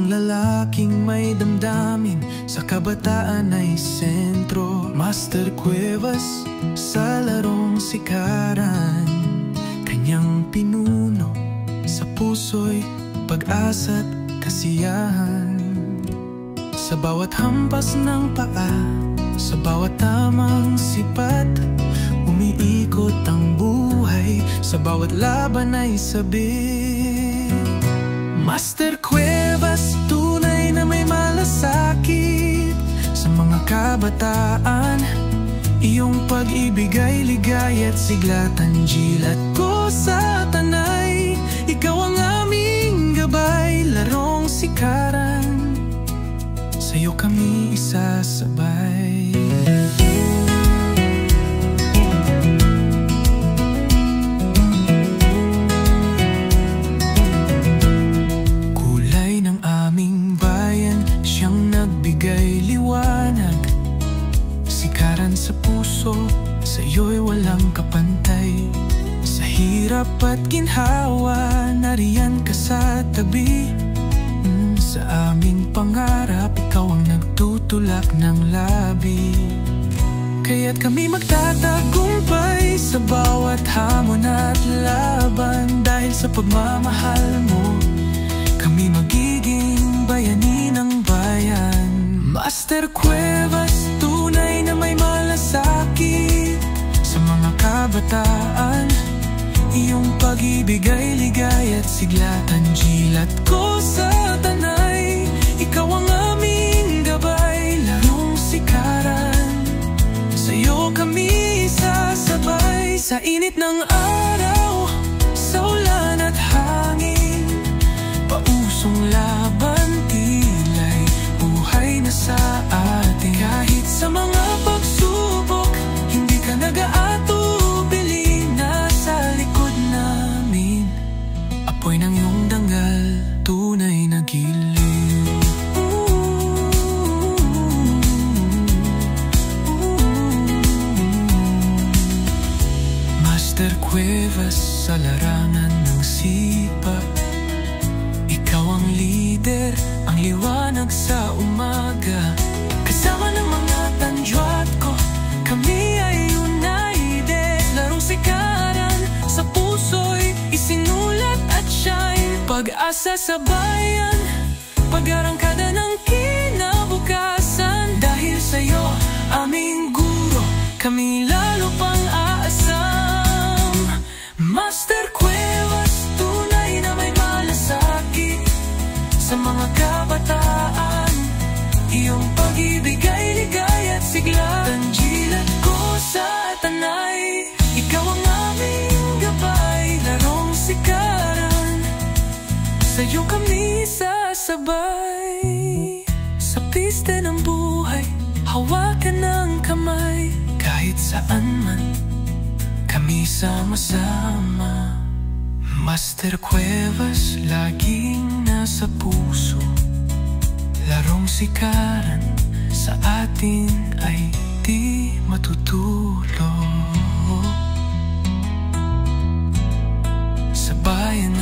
Ang lalaking may damdamin sa kabataan ay sentro. Master Cuevas sa larong sikaran, kanyang pinuno sa puso'y pag-asa't kasiyahan. Sa bawat hampas ng paa, sa bawat tamang sipat, umiikot ang buhay, sa bawat laban ay sabik. Master Cuevas, tunay na may malasakit sa mga kabataan. Iyong pag-ibig ay ligay at sigla, tanjilat ko sa tanay. Ikaw ang aming gabay, larong sikaran, sa'yo kami isasabay. Kulay ng aming bayan, siyang nagbigay liwanag. Sikaran sa puso, sa'yo'y walang kapantay. Sa hirap at ginhawa, nariyan ka sa tabi. Sa aming pangarap, ikaw ang nagtutulak ng labi. Kaya't kami magtatagumpay sa bawat hamon at laban. Dahil sa pagmamahal mo, kami magiging bayani ng bayan. Master Cuevas, tunay na may malasakit sa mga kabataan. Iyong pag-ibig ay ligay at sigla, tanjilat ko sa tanay. Ikaw ang aming gabay, larong sikaran, sa'yo kami sasabay. Sa init ng araw, sa ulan at hangin, pausong laban, tila'y buhay na sa atin. Kahit sa mga pagsubok, hindi ka nag-aatubili. Nasa likod namin, apoy ng iyong dangal, tunay na giliw. Master Cuevas, sa larangan ng sipa, ikaw ang leader, ang liwanag sa umaga. Kasama ng mga tanjuat ko, kami ay united. Larong sikaran, sa puso'y isinulat at shine. Pag-asa sa bayan, pag-arangkada ng kinabukasan. Dahil sa'yo, aming guro, kami lalo pang aasam. Master Cuevas, tunay na may malasakit sa mga kabataan. Iyong pag-ibig ay ligay at sigla, tanjilat ko sa tanay. Ikaw ang aming gabay, larong sikaran, sa'yo kami sasabay. Sa piste ng buhay, hawakan ng kamay. Kahit saan man, kami sama-sama. Master Cuevas, laging nasa puso, larong sikaran, sa atin ay di matutulo. Sa bayan